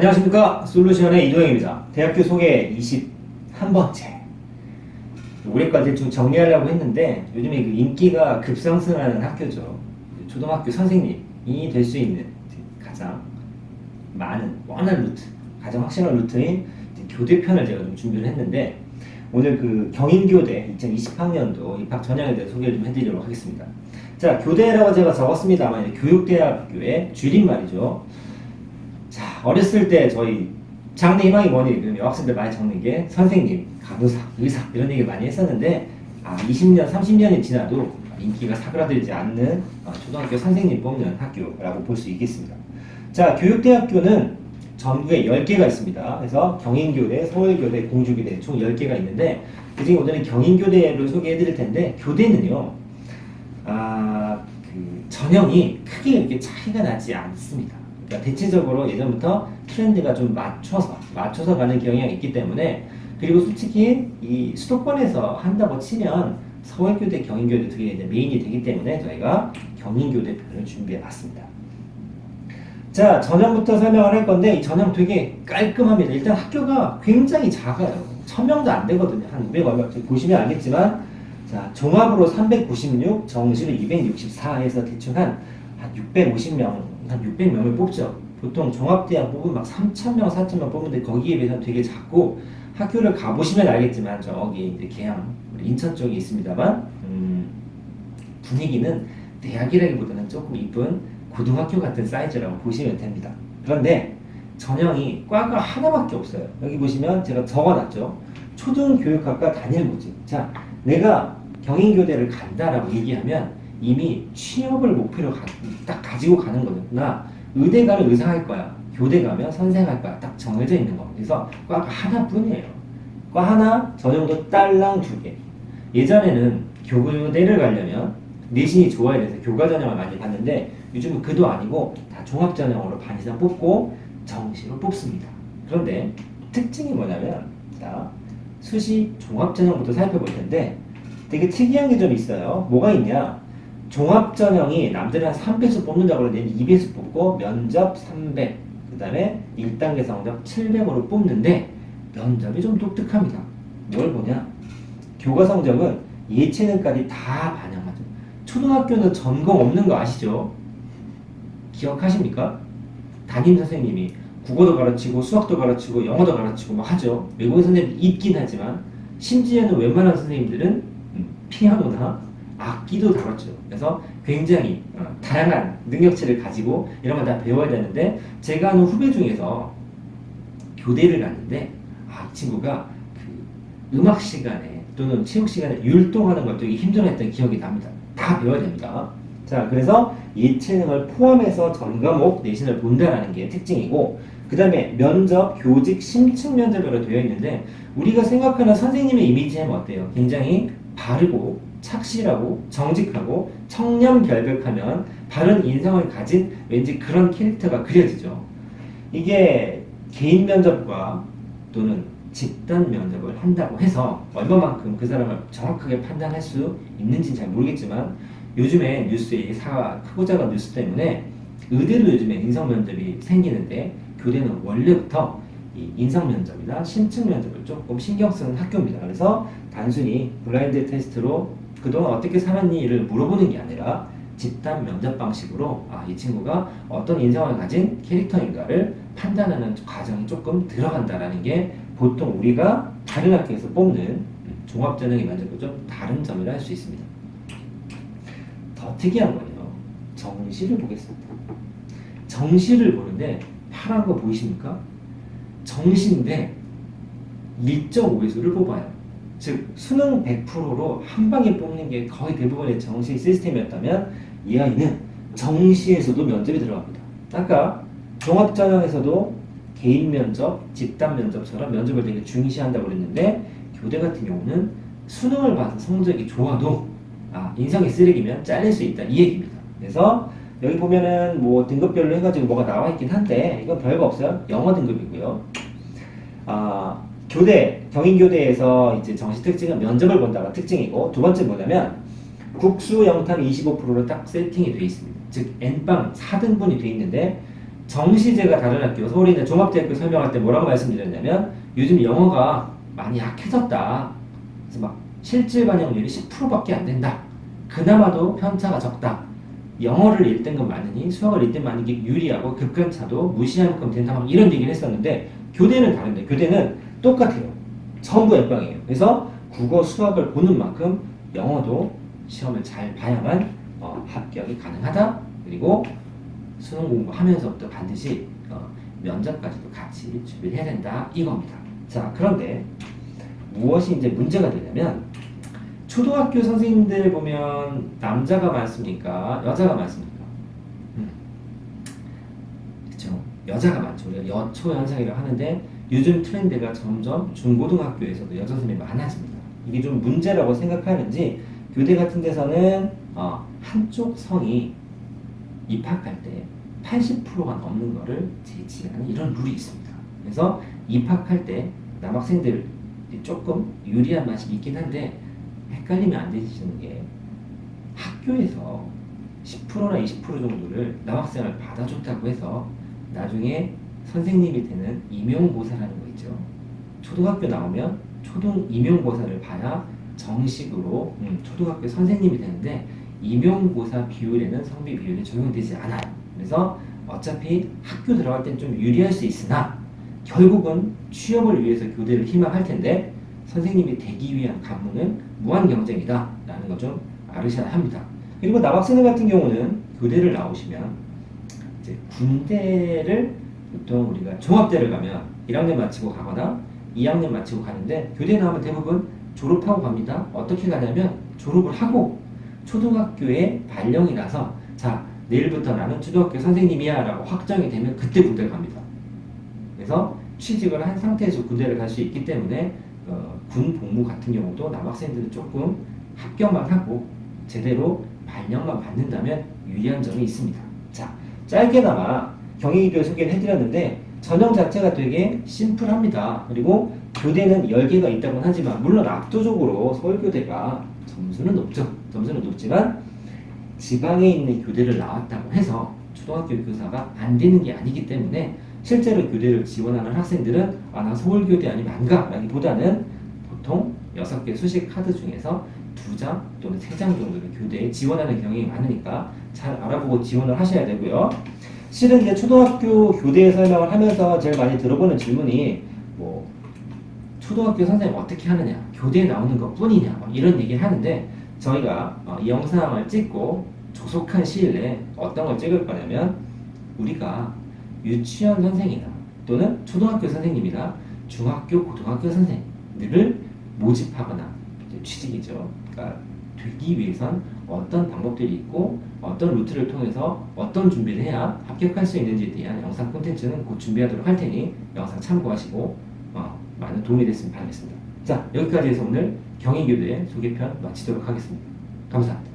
안녕하십니까. 솔루션의 이도영입니다. 대학교 소개 21번째. 올해까지 좀 정리하려고 했는데 요즘에 그 인기가 급상승하는 학교죠. 초등학교 선생님이 될 수 있는 가장 많은 뻔한 루트, 가장 확실한 루트인 교대편을 제가 좀 준비를 했는데 오늘 그 경인교대 2020학년도 입학 전형에 대해 소개를 좀 해드리도록 하겠습니다. 자, 교대라고 제가 적었습니다만 교육대학교의 줄임말이죠. 자, 어렸을 때 저희 장래 희망이 뭐니? 그러면 여학생들 많이 적는 게 선생님, 간호사, 의사 이런 얘기 많이 했었는데 20년, 30년이 지나도 인기가 사그라들지 않는 초등학교 선생님 뽑는 학교라고 볼 수 있겠습니다. 자, 교육대학교는 전국에 10개가 있습니다. 그래서 경인교대, 서울교대, 공주교대 총 10개가 있는데 그중에 오늘은 경인교대를 소개해 드릴 텐데 교대는요. 그 전형이 크게 이렇게 차이가 나지 않습니다. 그러니까 대체적으로 예전부터 트렌드가 좀 맞춰서 가는 경향이 있기 때문에 그리고 솔직히 이 수도권에서 한다고 치면 서울교대, 경인교대 두 개 이제 메인이 되기 때문에 저희가 경인교대편을 준비해 봤습니다. 자, 전형부터 설명을 할 건데 이 전형 되게 깔끔합니다. 일단 학교가 굉장히 작아요. 1000명도 안 되거든요. 한 500 얼마 보시면 알겠지만 자, 종합으로 396, 정시로 264 해서 대충 한 650명, 한 600명을 뽑죠. 보통 종합대학 뽑으면 막 3000명, 4000명 뽑는데 거기에 비해서 되게 작고 학교를 가보시면 알겠지만 저기 이제 계양, 우리 인천 쪽에 있습니다만 분위기는 대학이라기보다는 조금 이쁜 고등학교 같은 사이즈라고 보시면 됩니다. 그런데 전형이 과가 하나밖에 없어요. 여기 보시면 제가 적어놨죠. 초등교육학과 단일고지. 자, 내가 경인교대를 간다라고 얘기하면 이미 취업을 목표로 딱 가지고 가는 거죠. 나 의대 가면 의사 할 거야. 교대 가면 선생 할 거야. 딱 정해져 있는 거. 그래서 과가 하나뿐이에요. 과 하나, 전형도 딸랑 2개. 예전에는 교대를 가려면 내신이 좋아야 돼서 교과 전형을 많이 봤는데 요즘은 그도 아니고 다 종합 전형으로 반 이상 뽑고 정시로 뽑습니다. 그런데 특징이 뭐냐면 자, 수시 종합 전형부터 살펴볼 텐데 되게 특이한 게 좀 있어요. 뭐가 있냐? 종합 전형이 남들은 한 3배수 뽑는다고 그러는데 2배수 뽑고 면접 300, 그 다음에 1단계 성적 700으로 뽑는데 면접이 좀 독특합니다. 뭘 보냐? 교과 성적은 예체능까지 다 반영하죠. 초등학교는 전공 없는 거 아시죠? 기억하십니까? 담임 선생님이 국어도 가르치고 수학도 가르치고 영어도 가르치고 막 하죠. 외국인 선생님 있긴 하지만 심지어는 웬만한 선생님들은 피아노나 악기도 다뤘죠. 그래서 굉장히 다양한 능력치를 가지고 이런 걸 다 배워야 되는데 제가 아는 후배 중에서 교대를 갔는데 이 친구가 그 음악 시간에 또는 체육 시간에 율동하는 걸 되게 힘들어했던 기억이 납니다. 다 배워야 됩니다. 자, 그래서 예체능을 포함해서 전 과목 내신을 본다라는 게 특징이고 그 다음에 면접, 교직, 심층 면접으로 되어 있는데 우리가 생각하는 선생님의 이미지는 어때요? 굉장히 바르고 착실하고 정직하고 청렴결백하면 바른 인상을 가진 왠지 그런 캐릭터가 그려지죠. 이게 개인 면접과 또는 집단 면접을 한다고 해서 얼마만큼 그 사람을 정확하게 판단할 수 있는지는 잘 모르겠지만 요즘에 뉴스에 사가 크고 작은 뉴스 때문에 의대도 요즘에 인성 면접이 생기는데 교대는 원래부터 이 인성 면접이나 심층 면접을 조금 신경 쓰는 학교입니다. 그래서 단순히 블라인드 테스트로 그동안 어떻게 살았니를 물어보는 게 아니라 집단 면접 방식으로 이 친구가 어떤 인성을 가진 캐릭터인가를 판단하는 과정이 조금 들어간다라는 게 보통 우리가 다른 학교에서 뽑는 종합전형의 면접과 좀 다른 점이라 할 수 있습니다. 더 특이한 건요. 정시를 보겠습니다. 정시를 보는데 파란 거 보이십니까? 정시인데 1.5배수를 뽑아요. 즉 수능 100%로 한 방에 뽑는 게 거의 대부분의 정시 시스템이었다면 이 아이는 정시에서도 면접이 들어갑니다. 아까 종합전형에서도 개인 면접, 집단 면접처럼 면접을 되게 중시한다고 그랬는데 교대 같은 경우는 수능을 봐서 성적이 좋아도 인성이 쓰레기면 잘릴 수 있다 이 얘기입니다. 그래서 여기 보면은 뭐 등급별로 해가지고 뭐가 나와 있긴 한데 이건 별거 없어요. 영어 등급이고요. 교대, 경인교대에서 이제 정시 특징은 면접을 본다가 특징이고 두 번째 뭐냐면 국수 영탐 25%로 딱 세팅이 되어 있습니다. 즉 N빵 4등분이 되어 있는데 정시제가 다른 학교, 서울에 있는 종합대학교 설명할 때 뭐라고 말씀드렸냐면 요즘 영어가 많이 약해졌다. 그래서 막 실질 반영률이 10%밖에 안 된다. 그나마도 편차가 적다. 영어를 1등급 많으니 수학을 1등 많은 게 유리하고 급간차도 무시할 만큼 된다. 막 이런 얘기를 했었는데 교대는 다른데 교대는 똑같아요. 전부 N방이에요. 그래서 국어, 수학을 보는 만큼 영어도 시험을 잘 봐야만 합격이 가능하다. 그리고 수능 공부하면서부터 반드시 면접까지도 같이 준비를 해야 된다. 이겁니다. 자, 그런데 무엇이 이제 문제가 되냐면 초등학교 선생님들 보면 남자가 많습니까? 여자가 많습니까? 그렇죠. 여자가 많죠. 우리가 여초 현상이라고 하는데 요즘 트렌드가 점점 중고등학교에서도 여자 선생님이 많아집니다. 이게 좀 문제라고 생각하는지 교대 같은 데서는 한쪽 성이 입학할 때 80%가 넘는 거를 제지하는 이런 룰이 있습니다. 그래서 입학할 때 남학생들 조금 유리한 맛이 있긴 한데 헷갈리면 안 되시는 게 학교에서 10%나 20% 정도를 남학생을 받아줬다고 해서 나중에 선생님이 되는 임용고사라는 거 있죠. 초등학교 나오면 초등 임용고사를 봐야 정식으로 초등학교 선생님이 되는데 임용고사 비율에는 성비 비율이 적용되지 않아요. 그래서 어차피 학교 들어갈 땐 좀 유리할 수 있으나 결국은 취업을 위해서 교대를 희망할 텐데 선생님이 되기 위한 관문은 무한 경쟁이다 라는 거 좀 알으셔야 합니다. 그리고 남학생들 같은 경우는 교대를 나오시면 이제 군대를 보통 우리가 종합대를 가면 1학년 마치고 가거나 2학년 마치고 가는데 교대 나오면 대부분 졸업하고 갑니다. 어떻게 가냐면 졸업을 하고 초등학교에 발령이 나서 자 내일부터 나는 초등학교 선생님이야 라고 확정이 되면 그때 군대를 갑니다. 그래서 취직을 한 상태에서 군대를 갈 수 있기 때문에 군 복무 같은 경우도 남학생들은 조금 합격만 하고 제대로 발령만 받는다면 유리한 점이 있습니다. 자, 짧게나마 경희기도 소개를 해드렸는데 전형 자체가 되게 심플합니다. 그리고 교대는 10개가 있다고는 하지만 물론 압도적으로 서울교대가 점수는 높죠. 점수는 높지만 지방에 있는 교대를 나왔다고 해서 초등학교 교사가 안 되는 게 아니기 때문에 실제로 교대를 지원하는 학생들은 나 서울교대 아니면 안 가 라기보다는 보통 6개 수식 카드 중에서 2장 또는 3장 정도를 교대에 지원하는 경향이 많으니까 잘 알아보고 지원을 하셔야 되고요. 실은 이제 초등학교 교대 설명을 하면서 제일 많이 들어보는 질문이 뭐 초등학교 선생님 어떻게 하느냐, 교대에 나오는 것 뿐이냐 이런 얘기를 하는데 저희가 이 영상을 찍고 조속한 시일 내에 어떤 걸 찍을 거냐면 우리가 유치원 선생이나 또는 초등학교 선생님이나 중학교, 고등학교 선생님들을 모집하거나 취직이죠. 그러니까 되기 위해선 어떤 방법들이 있고 어떤 루트를 통해서 어떤 준비를 해야 합격할 수 있는지에 대한 영상 콘텐츠는 곧 준비하도록 할 테니 영상 참고하시고 많은 도움이 됐으면 바라겠습니다. 자, 여기까지 해서 오늘 경희교대 소개편 마치도록 하겠습니다. 감사합니다.